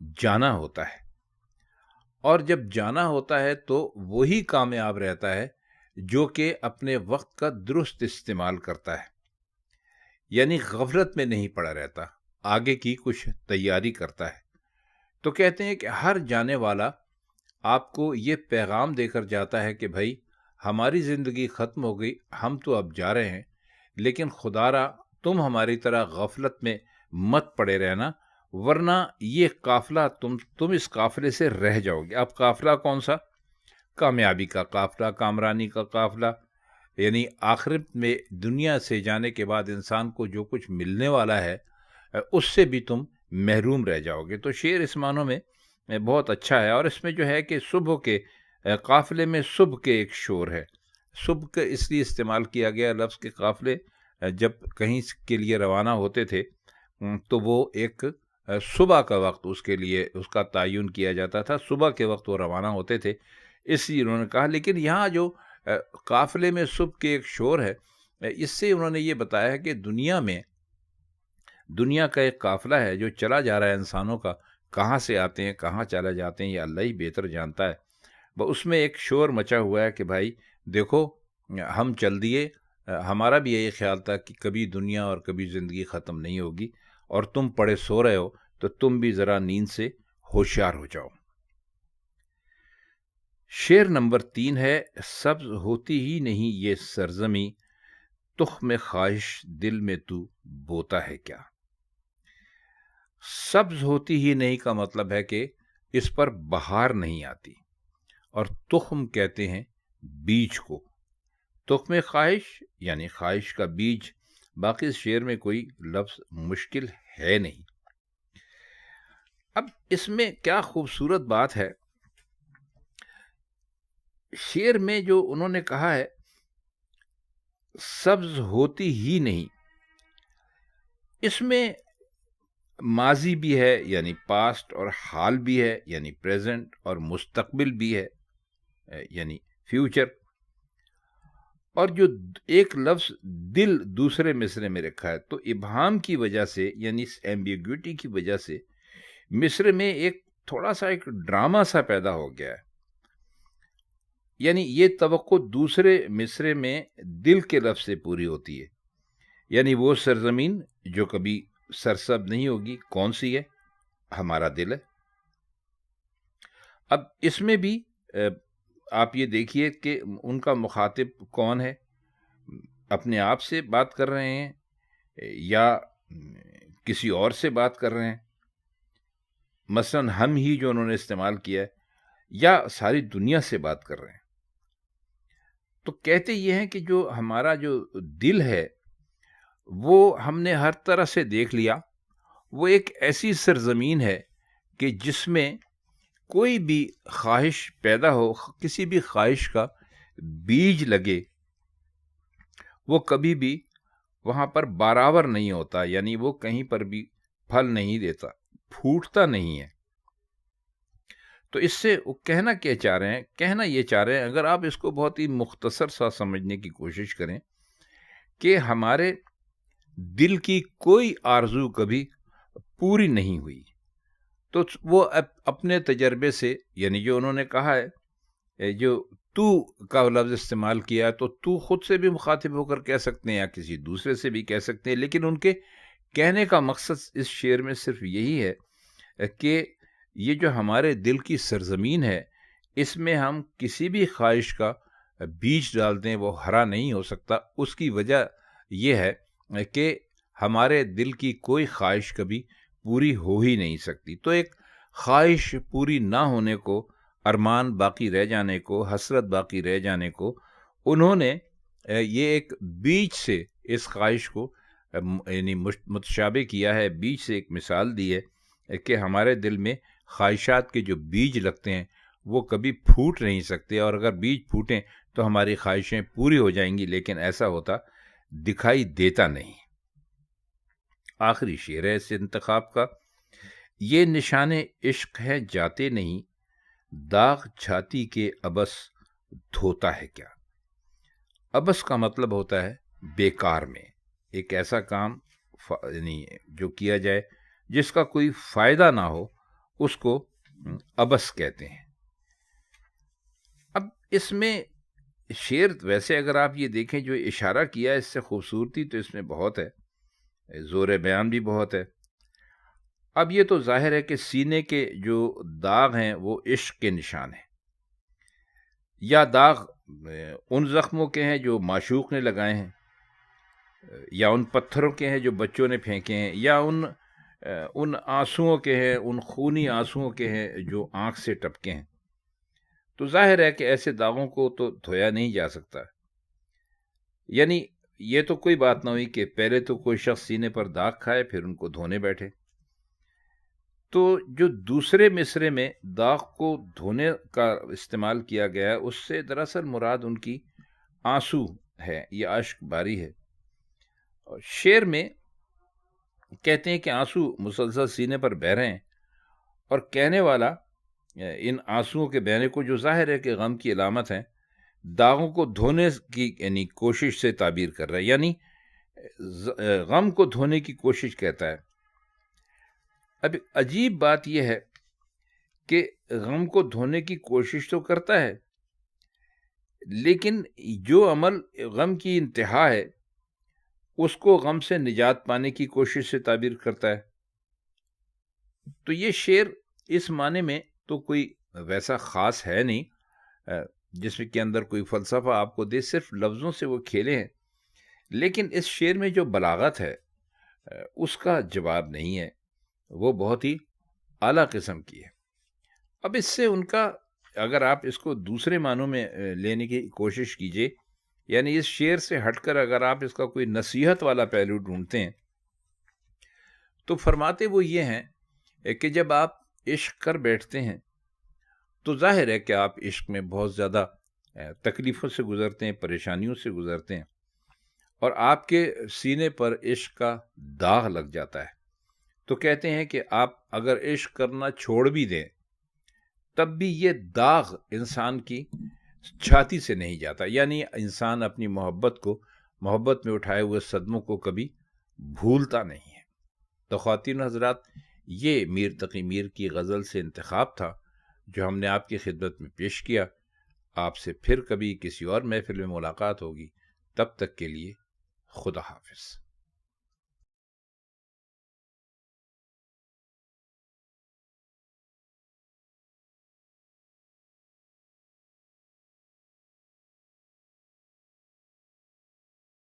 جانا ہوتا ہے، اور جب جانا ہوتا ہے تو وہی کامیاب رہتا ہے جو کہ اپنے وقت کا درست استعمال کرتا ہے، یعنی غفلت میں نہیں پڑا رہتا، آگے کی کچھ تیاری کرتا ہے۔ تو کہتے ہیں کہ ہر جانے والا آپ کو یہ پیغام دے کر جاتا ہے کہ بھائی ہماری زندگی ختم ہو گئی، ہم تو اب جا رہے ہیں، لیکن خدا را تم ہماری طرح غفلت میں مت پڑے رہنا، ورنہ یہ قافلہ تم اس قافلے سے رہ جاؤ گے۔ اب قافلہ کون سا؟ کامیابی کا قافلہ، کامرانی کا قافلہ، یعنی آخرت میں دنیا سے جانے کے بعد انسان کو جو کچھ ملنے والا ہے اس سے بھی تم محروم رہ جاؤ گے۔ تو شعر اس معنوں میں بہت اچھا ہے، اور اس میں جو ہے کہ صبح کے قافلے میں صبح کے ایک شور ہے۔ صبح کا اس لیے استعمال کیا گیا لفظ کے قافلے جب کہیں کے لیے روانہ ہوتے تھے تو وہ ایک صبح کا وقت اس کے لیے اس کا تعین کیا جاتا تھا، صبح کے وقت وہ روانہ ہوتے تھے، اس لیے انہوں نے کہا۔ لیکن یہاں جو قافلے میں صبح کے ایک شور ہے، اس سے انہوں نے یہ بتایا ہے کہ دنیا کا ایک قافلہ ہے جو چلا جا رہا ہے، انسانوں کا کہاں سے آتے ہیں کہاں چلا جاتے ہیں یہ اللہ ہی بہتر جانتا ہے۔ اس میں ایک شور مچا ہوا ہے کہ بھائی دیکھو ہم چل دیے، ہمارا بھی یہی خیال تھا کہ کبھی دنیا اور کبھی زندگی ختم نہیں ہوگی، اور تم پڑے سو رہے ہو تو تم بھی ذرا نیند سے ہوشیار ہو جاؤ۔ شعر نمبر 3 ہے، سبز ہوتی ہی نہیں یہ سرزمی، تخم خواہش دل میں تو بوتا ہے کیا۔ سبز ہوتی ہی نہیں کا مطلب ہے کہ اس پر بہار نہیں آتی، اور تخم کہتے ہیں بیج کو، تخم خواہش یعنی خواہش کا بیج۔ باقی اس شعر میں کوئی لفظ مشکل ہے نہیں۔ اب اس میں کیا خوبصورت بات ہے، شعر میں جو انہوں نے کہا ہے سبز ہوتی ہی نہیں، اس میں ماضی بھی ہے یعنی پاسٹ، اور حال بھی ہے یعنی پریزنٹ، اور مستقبل بھی ہے یعنی فیوچر، اور جو ایک لفظ دل دوسرے مصرے میں رکھا ہے، تو ابہام کی وجہ سے یعنی اس ایمبیگوٹی کی وجہ سے مصرے میں ایک تھوڑا سا ایک ڈرامہ سا پیدا ہو گیا ہے، یعنی یہ توقع دوسرے مصرے میں دل کے لفظ سے پوری ہوتی ہے، یعنی وہ سرزمین جو کبھی سرسب نہیں ہوگی، کون سی ہے؟ ہمارا دل ہے۔ اب اس میں بھی آپ یہ دیکھیے کہ ان کا مخاطب کون ہے، اپنے آپ سے بات کر رہے ہیں یا کسی اور سے بات کر رہے ہیں، مثلا ہم ہی جو انہوں نے استعمال کیا ہے، یا ساری دنیا سے بات کر رہے ہیں۔ تو کہتے یہ ہیں کہ جو ہمارا جو دل ہے وہ ہم نے ہر طرح سے دیکھ لیا، وہ ایک ایسی سرزمین ہے کہ جس میں کوئی بھی خواہش پیدا ہو، کسی بھی خواہش کا بیج لگے، وہ کبھی بھی وہاں پر بارآور نہیں ہوتا، یعنی وہ کہیں پر بھی پھل نہیں دیتا، پھوٹتا نہیں ہے۔ تو اس سے وہ کہنا کیا چاہ رہے ہیں؟ کہنا یہ چاہ رہے ہیں، اگر آپ اس کو بہت ہی مختصر سا سمجھنے کی کوشش کریں، کہ ہمارے دل کی کوئی آرزو کبھی پوری نہیں ہوئی، تو وہ اپنے تجربے سے، یعنی جو انہوں نے کہا ہے، جو تو کا لفظ استعمال کیا، تو تو خود سے بھی مخاطب ہو کر کہہ سکتے ہیں یا کسی دوسرے سے بھی کہہ سکتے ہیں، لیکن ان کے کہنے کا مقصد اس شعر میں صرف یہی ہے کہ یہ جو ہمارے دل کی سرزمین ہے، اس میں ہم کسی بھی خواہش کا بیج ڈال دیں وہ ہرا نہیں ہو سکتا۔ اس کی وجہ یہ ہے کہ ہمارے دل کی کوئی خواہش کبھی پوری ہو ہی نہیں سکتی۔ تو ایک خواہش پوری نہ ہونے کو، ارمان باقی رہ جانے کو، حسرت باقی رہ جانے کو، انہوں نے یہ ایک بیج سے اس خواہش کو یعنی متشابہ کیا ہے، بیج سے ایک مثال دی ہے کہ ہمارے دل میں خواہشات کے جو بیج لگتے ہیں وہ کبھی پھوٹ نہیں سکتے، اور اگر بیج پھوٹیں تو ہماری خواہشیں پوری ہو جائیں گی، لیکن ایسا ہوتا دکھائی دیتا نہیں۔ آخری شعر ہے اس انتخاب کا، یہ نشان عشق ہے جاتے نہیں، داغ چھاتی کے ابس دھوتا ہے کیا۔ ابس کا مطلب ہوتا ہے بیکار میں، ایک ایسا کام یعنی جو کیا جائے جس کا کوئی فائدہ نہ ہو، اس کو عبث کہتے ہیں۔ اب اس میں شعر ویسے اگر آپ یہ دیکھیں جو اشارہ کیا ہے، اس سے خوبصورتی تو اس میں بہت ہے، زور بیان بھی بہت ہے۔ اب یہ تو ظاہر ہے کہ سینے کے جو داغ ہیں وہ عشق کے نشان ہیں، یا داغ ان زخموں کے ہیں جو معشوق نے لگائے ہیں، یا ان پتھروں کے ہیں جو بچوں نے پھینکے ہیں، یا ان آنسوؤں کے ہیں، ان خونی آنسوؤں کے ہیں جو آنکھ سے ٹپکے ہیں۔ تو ظاہر ہے کہ ایسے داغوں کو تو دھویا نہیں جا سکتا، یعنی یہ تو کوئی بات نہ ہوئی کہ پہلے تو کوئی شخص سینے پر داغ کھائے پھر ان کو دھونے بیٹھے۔ تو جو دوسرے مصرے میں داغ کو دھونے کا استعمال کیا گیا ہے، اس سے دراصل مراد ان کی آنسو ہے، یہ اشک باری ہے۔ اور شعر میں کہتے ہیں کہ آنسو مسلسل سینے پر بہہ رہے ہیں، اور کہنے والا ان آنسوؤں کے بہنے کو، جو ظاہر ہے کہ غم کی علامت ہیں، داغوں کو دھونے کی یعنی کوشش سے تعبیر کر رہا ہے، یعنی غم کو دھونے کی کوشش کہتا ہے۔ اب عجیب بات یہ ہے کہ غم کو دھونے کی کوشش تو کرتا ہے، لیکن جو عمل غم کی انتہا ہے اس کو غم سے نجات پانے کی کوشش سے تعبیر کرتا ہے۔ تو یہ شعر اس معنی میں تو کوئی ویسا خاص ہے نہیں جس کے اندر کوئی فلسفہ آپ کو دے، صرف لفظوں سے وہ کھیلے ہیں، لیکن اس شعر میں جو بلاغت ہے اس کا جواب نہیں ہے، وہ بہت ہی اعلیٰ قسم کی ہے۔ اب اس سے ان کا، اگر آپ اس کو دوسرے معنوں میں لینے کی کوشش کیجئے، یعنی اس شعر سے ہٹ کر اگر آپ اس کا کوئی نصیحت والا پہلو ڈھونڈتے ہیں، تو فرماتے وہ یہ ہیں کہ جب آپ عشق کر بیٹھتے ہیں تو ظاہر ہے کہ آپ عشق میں بہت زیادہ تکلیفوں سے گزرتے ہیں، پریشانیوں سے گزرتے ہیں، اور آپ کے سینے پر عشق کا داغ لگ جاتا ہے۔ تو کہتے ہیں کہ آپ اگر عشق کرنا چھوڑ بھی دیں تب بھی یہ داغ انسان کی چھاتی سے نہیں جاتا، یعنی انسان اپنی محبت میں اٹھائے ہوئے صدموں کو کبھی بھولتا نہیں ہے۔ تو خواتین حضرات، یہ میر تقی میر کی غزل سے انتخاب تھا جو ہم نے آپ کی خدمت میں پیش کیا۔ آپ سے پھر کبھی کسی اور محفل میں ملاقات ہوگی، تب تک کے لیے خدا حافظ۔